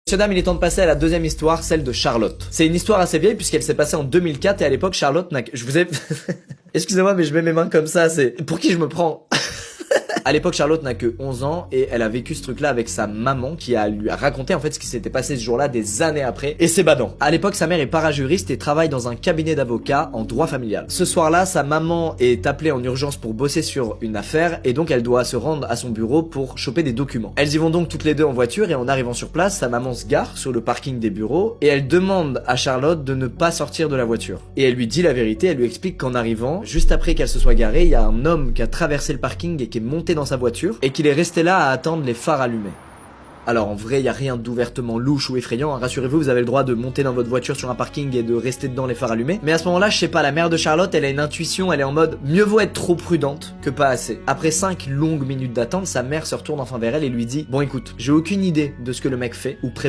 Messieurs dames, il est temps de passer à la deuxième histoire, celle de Charlotte. C'est une histoire assez vieille puisqu'elle s'est passée en 2004 et à l'époque Charlotte n'a... Je vous ai... Excusez-moi mais je mets mes mains comme ça, c'est... Pour qui je me prends? À l'époque, Charlotte n'a que 11 ans et elle a vécu ce truc-là avec sa maman qui lui a raconté en fait ce qui s'était passé ce jour-là des années après. Et c'est badant. À l'époque, sa mère est parajuriste et travaille dans un cabinet d'avocats en droit familial. Ce soir-là, sa maman est appelée en urgence pour bosser sur une affaire et donc elle doit se rendre à son bureau pour choper des documents. Elles y vont donc toutes les deux en voiture et en arrivant sur place, sa maman se gare sur le parking des bureaux et elle demande à Charlotte de ne pas sortir de la voiture. Et elle lui dit la vérité, elle lui explique qu'en arrivant, juste après qu'elle se soit garée, il y a un homme qui a traversé le parking et qui est monté dans sa voiture et qu'il est resté là à attendre les phares allumés. Alors en vrai, il y a rien d'ouvertement louche ou effrayant, hein. Rassurez-vous, vous avez le droit de monter dans votre voiture sur un parking et de rester dedans les phares allumés. Mais à ce moment-là, je sais pas, la mère de Charlotte, elle a une intuition, elle est en mode mieux vaut être trop prudente que pas assez. Après 5 longues minutes d'attente, sa mère se retourne enfin vers elle et lui dit: bon écoute, j'ai aucune idée de ce que le mec fait ou